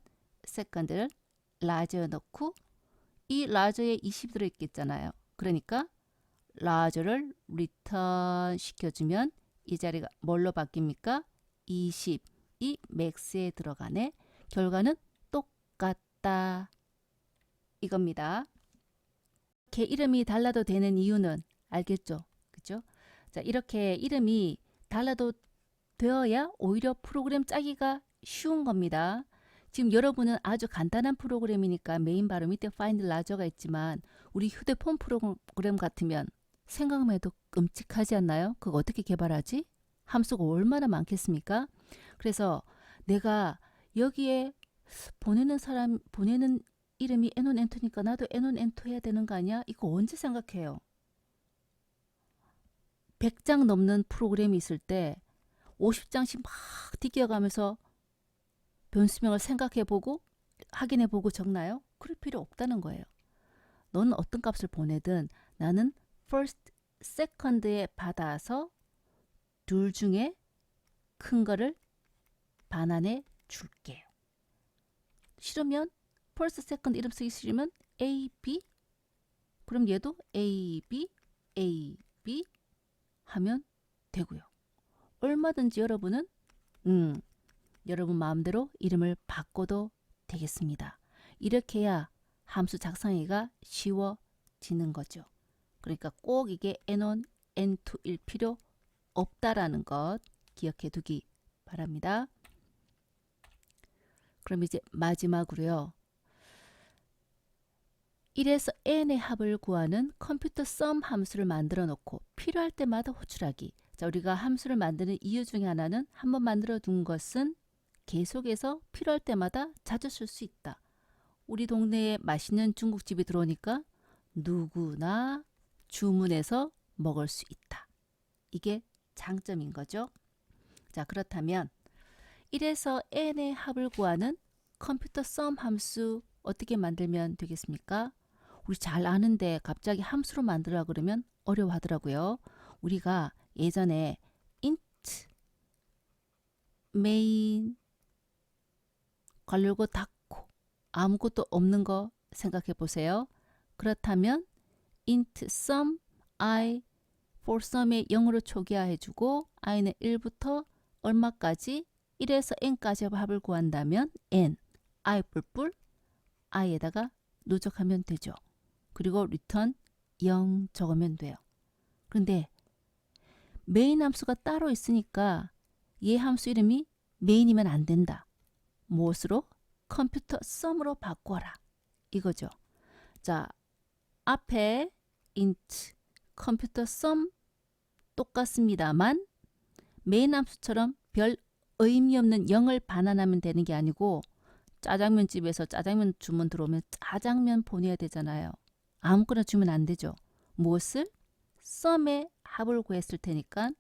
second를 larger에 넣고 이 larger에 20 들어있겠잖아요. 그러니까 larger를 return 시켜주면 이 자리가 뭘로 바뀝니까? 20이 max에 들어가네. 결과는 똑같다. 이겁니다. 이렇게 이름이 달라도 되는 이유는 알겠죠? 그죠? 자, 이렇게 이름이 달라도 되어야 오히려 프로그램 짜기가 쉬운 겁니다. 지금 여러분은 아주 간단한 프로그램이니까 메인 바로 밑에 find larger가 있지만 우리 휴대폰 프로그램 같으면 생각만 해도 끔찍하지 않나요? 그거 어떻게 개발하지? 함수가 얼마나 많겠습니까? 그래서 내가 여기에 보내는 이름이 N1, N2니까 나도 N1, N2 해야 되는 거 아니야? 이거 언제 생각해요? 100장 넘는 프로그램이 있을 때 50장씩 막 디뎌가면서 변수명을 생각해보고 확인해보고 적나요? 그럴 필요 없다는 거예요. 너는 어떤 값을 보내든 나는 first, second에 받아서 둘 중에 큰 거를 반환해 줄게요. 싫으면 first, second 이름 쓰기 싫으면 A, B 그럼 얘도 A, B, A, B 하면 되고요. 얼마든지 여러분은 여러분 마음대로 이름을 바꿔도 되겠습니다. 이렇게 해야 함수 작성하기가 쉬워지는 거죠. 그러니까 꼭 이게 N1, N2일 필요 없다라는 것 기억해 두기 바랍니다. 그럼 이제 마지막으로요. 1에서 n의 합을 구하는 컴퓨터 썸 함수를 만들어 놓고 필요할 때마다 호출하기. 자, 우리가 함수를 만드는 이유 중에 하나는 한번 만들어 둔 것은 계속해서 필요할 때마다 자주 쓸 수 있다. 우리 동네에 맛있는 중국집이 들어오니까 누구나 주문해서 먹을 수 있다. 이게 장점인 거죠. 자, 그렇다면 1에서 n의 합을 구하는 컴퓨터 썸 함수 어떻게 만들면 되겠습니까? 우리 잘 아는데 갑자기 함수로 만들라 그러면 어려워하더라고요. 우리가 예전에 int main 괄호열고 닫고 아무것도 없는 거 생각해 보세요. 그렇다면 int sum I for sum에 0으로 초기화해 주고 i는 1부터 얼마까지 1에서 n까지 합을 구한다면 n I 뿔뿔 I에다가 누적하면 되죠. 그리고 return 0 적으면 돼요. 그런데 메인 함수가 따로 있으니까 얘 함수 이름이 메인이면 안 된다. 무엇으로? 컴퓨터 썸으로 바꿔라. 이거죠. 자, 앞에 int 컴퓨터 썸 똑같습니다만 메인 함수처럼 별 의미 없는 0을 반환하면 되는 게 아니고 짜장면집에서 짜장면 주문 들어오면 짜장면 보내야 되잖아요. 아무거나 주면 안 되죠. 무엇을? 썸의 합을 구했을 테니까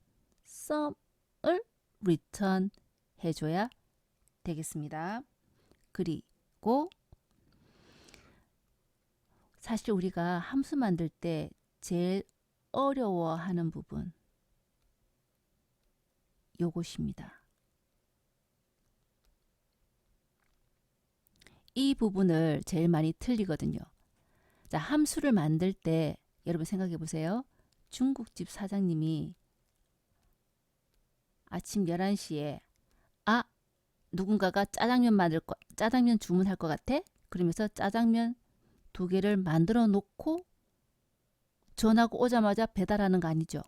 썸을 return 해줘야 되겠습니다. 그리고 사실 우리가 함수 만들 때 제일 어려워하는 부분 요것입니다. 이 부분을 제일 많이 틀리거든요. 자, 함수를 만들 때 여러분 생각해 보세요. 중국집 사장님이 아침 11시에 누군가가 짜장면 주문할 것 같아? 그러면서 짜장면 2개를 만들어 놓고 전화가 오자마자 배달하는 거 아니죠?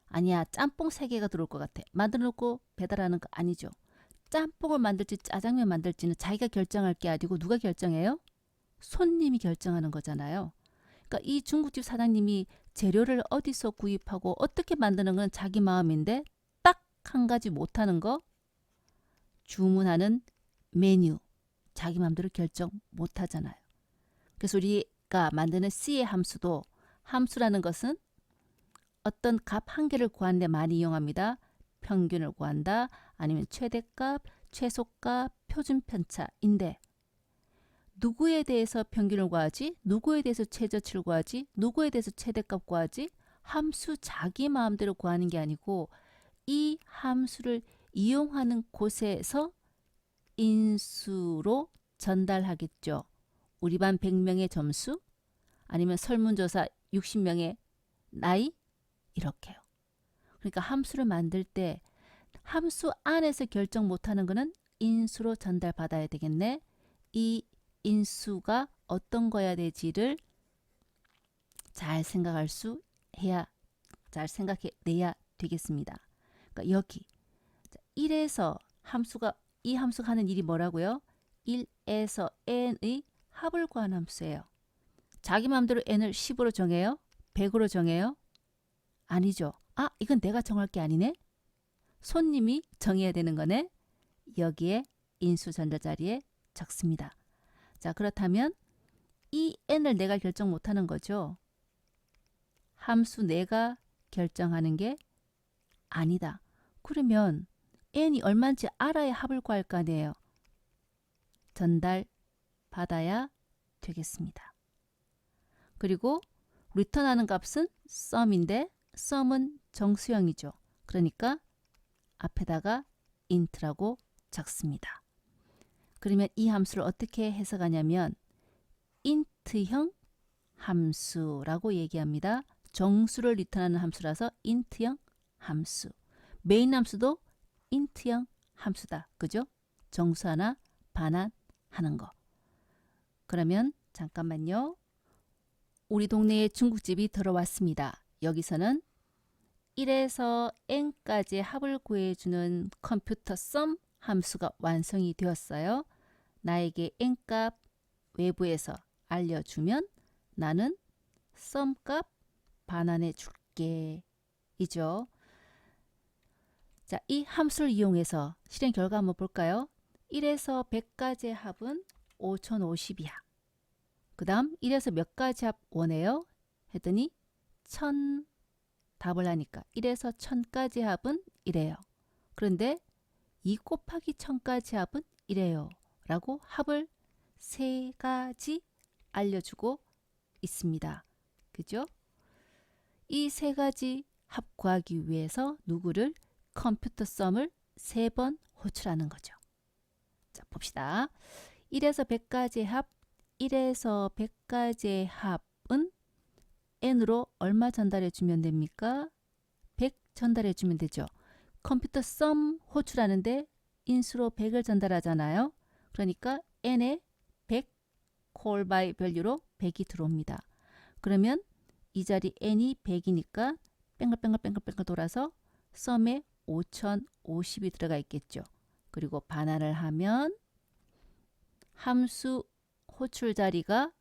아니야, 짬뽕 3개가 들어올 것 같아. 만들어 놓고 배달하는 거 아니죠? 짬뽕을 만들지 짜장면 만들지는 자기가 결정할 게 아니고 누가 결정해요? 손님이 결정하는 거잖아요. 그러니까 이 중국집 사장님이 재료를 어디서 구입하고 어떻게 만드는 건 자기 마음인데 딱 한 가지 못하는 거 주문하는 메뉴 자기 마음대로 결정 못하잖아요. 그래서 우리가 만드는 C의 함수도 함수라는 것은 어떤 값 한 개를 구하는데 많이 이용합니다. 평균을 구한다. 아니면 최대값, 최소값, 표준편차인데 누구에 대해서 평균을 구하지? 누구에 대해서 최저치를 구하지? 누구에 대해서 최대값 구하지? 함수 자기 마음대로 구하는 게 아니고 이 함수를 이용하는 곳에서 인수로 전달하겠죠. 우리 반 100명의 점수 아니면 설문조사 60명의 나이 이렇게요. 그러니까 함수를 만들 때 함수 안에서 결정 못하는 거는 인수로 전달받아야 되겠네. 이 인수가 어떤 거야 되지를 잘 생각해내야 되겠습니다. 그러니까 여기 1에서 이 함수가 하는 일이 뭐라고요? 1에서 n의 합을 구하는 함수예요. 자기 마음대로 n을 10으로 정해요? 100으로 정해요? 아니죠. 이건 내가 정할 게 아니네? 손님이 정해야 되는 거네? 여기에 인수 전자 자리에 적습니다. 자, 그렇다면 이 n을 내가 결정 못하는 거죠. 함수 내가 결정하는 게 아니다. 그러면 n이 얼마인지 알아야 합을 구할 거 아니에요. 전달 받아야 되겠습니다. 그리고 리턴하는 값은 sum인데 sum은 정수형이죠. 그러니까 앞에다가 int라고 적습니다. 그러면 이 함수를 어떻게 해석하냐면 int형 함수라고 얘기합니다. 정수를 리턴하는 함수라서 int형 함수. 메인 함수도 int형 함수다. 그죠? 정수 하나 반환하는 거. 그러면 잠깐만요. 우리 동네에 중국집이 들어왔습니다. 여기서는 1에서 n까지 합을 구해주는 컴퓨터 썸 함수가 완성이 되었어요. 나에게 n값 외부에서 알려주면 나는 썸값 반환해 줄게. 이죠. 자, 이 함수를 이용해서 실행 결과 한번 볼까요? 1에서 100까지의 합은 5050이야. 그 다음 1에서 몇 가지 합 원해요? 했더니 1000 답을 하니까 1에서 1000까지 합은 이래요. 그런데 2 곱하기 1000까지 합은 이래요. 라고 합을 3가지 알려주고 있습니다. 그죠? 이 3가지 합 구하기 위해서 누구를? 컴퓨터 썸을 3번 호출하는 거죠. 자, 봅시다. 1에서 100까지의 합, 1에서 100까지의 합은 n으로 얼마 전달해 주면 됩니까? 100 전달해 주면 되죠. 컴퓨터 썸 호출하는데 인수로 100을 전달하잖아요. 그러니까 n에 100 call by value로 100이 들어옵니다. 그러면 이 자리 n이 100이니까 뺑글뺑글 돌아서 썸에 5050이 들어가 있겠죠. 그리고 반환을 하면 함수 호출 자리가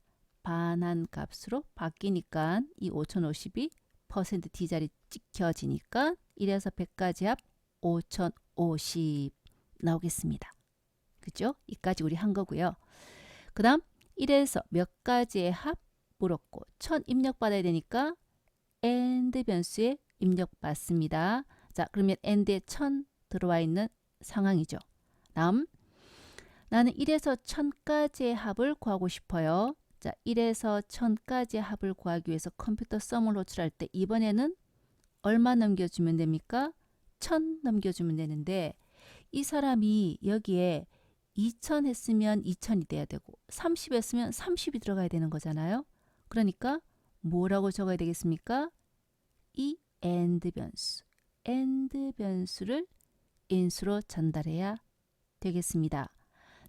반환 값으로 바뀌니까 이 5050이 %d 자리 찍혀지니까 1에서 100까지 합 5050 나오겠습니다. 그죠? 이까지 우리 한 거고요. 그 다음 1에서 몇 가지의 합 물었고 1000 입력받아야 되니까 AND 변수에 입력받습니다. 자, 그러면 AND에 1000 들어와 있는 상황이죠. 다음 나는 1에서 1000까지의 합을 구하고 싶어요. 자, 1에서 1000까지의 합을 구하기 위해서 컴퓨터 썸을 호출할 때 이번에는 얼마 넘겨주면 됩니까? 1000 넘겨주면 되는데 이 사람이 여기에 2000 했으면 2000이 돼야 되고 30 했으면 30이 들어가야 되는 거잖아요. 그러니까 뭐라고 적어야 되겠습니까? 이 AND 변수를 인수로 전달해야 되겠습니다.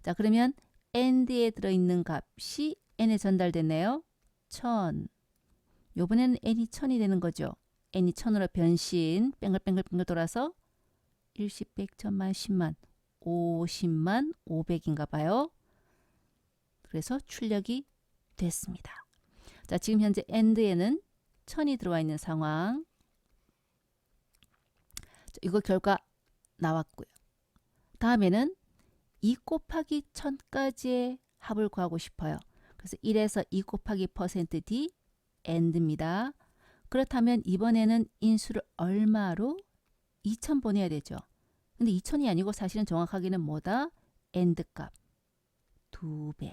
자, 그러면 AND에 들어있는 값이 n에 전달됐네요. 1000. 요번에는 n이 1000이 되는 거죠. n이 1000으로 변신, 뺑글뺑글 돌아서 1십, 100, 1000만, 10만, 50만, 500인가 봐요. 그래서 출력이 됐습니다. 자, 지금 현재 AND에는 1000이 들어와 있는 상황. 자, 이거 결과 나왔고요. 다음에는 2 곱하기 1000까지의 합을 구하고 싶어요. 그래서 1에서 2 곱하기 %d AND입니다. 그렇다면 이번에는 인수를 얼마로? 2000 보내야 되죠. 근데 2000이 아니고 사실은 정확하게는 뭐다? AND 값 2배.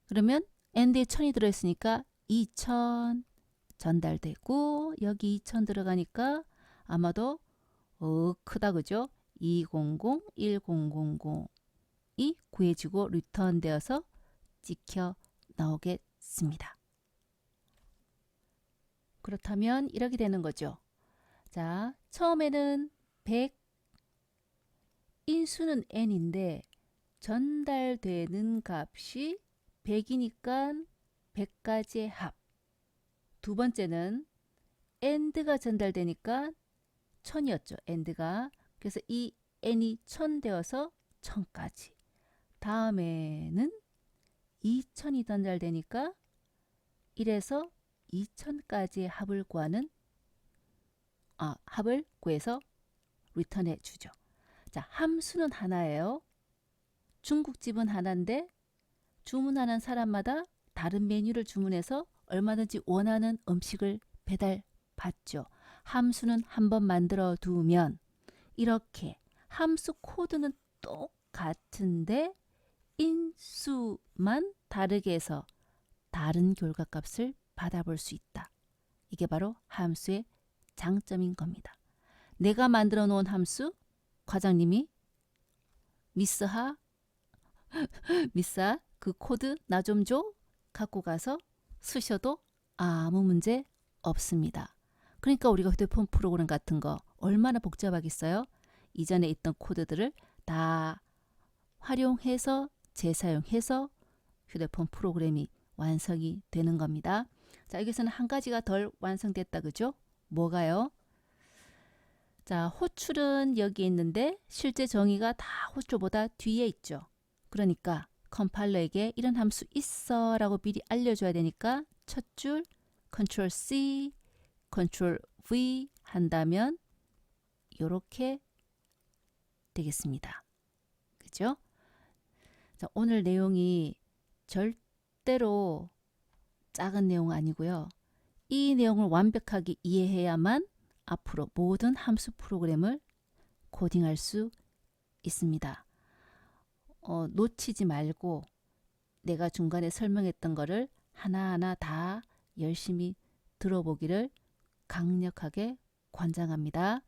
그러면 AND에 1000이 들어있으니까 2000 전달되고 여기 2000 들어가니까 아마도 크다 그죠? 200, 1000이 구해지고 리턴되어서 찍혀 나오겠습니다. 그렇다면 이렇게 되는 거죠. 자, 처음에는 100, 인수는 n인데 전달되는 값이 100이니까 100가지의 합. 두 번째는 AND가 전달되니까 1000이었죠. AND가. 그래서 이 n이 1000 되어서 1000까지. 다음에는 2000이 전달되니까 1에서 2000까지의 합을 구하는 합을 구해서 리턴해 주죠. 자, 함수는 하나예요. 중국집은 하나인데 주문하는 사람마다 다른 메뉴를 주문해서 얼마든지 원하는 음식을 배달받죠. 함수는 한번 만들어 두면 이렇게 함수 코드는 똑같은데 인수만 다르게 해서 다른 결과값을 받아볼 수 있다. 이게 바로 함수의 장점인 겁니다. 내가 만들어 놓은 함수 과장님이 미스하 그 코드 나 좀 줘 갖고 가서 쓰셔도 아무 문제 없습니다. 그러니까 우리가 휴대폰 프로그램 같은 거 얼마나 복잡하겠어요? 이전에 있던 코드들을 다 활용해서 재사용해서 휴대폰 프로그램이 완성이 되는 겁니다. 자, 여기서는 한 가지가 덜 완성됐다 그죠? 뭐가요? 자, 호출은 여기 있는데 실제 정의가 다 호출보다 뒤에 있죠. 그러니까 컴파일러에게 이런 함수 있어 라고 미리 알려줘야 되니까 첫 줄 Ctrl C, Ctrl V 한다면 이렇게 되겠습니다. 그죠? 자, 오늘 내용이 절대로 작은 내용 아니고요. 이 내용을 완벽하게 이해해야만 앞으로 모든 함수 프로그램을 코딩할 수 있습니다. 놓치지 말고 내가 중간에 설명했던 거를 하나하나 다 열심히 들어보기를 강력하게 권장합니다.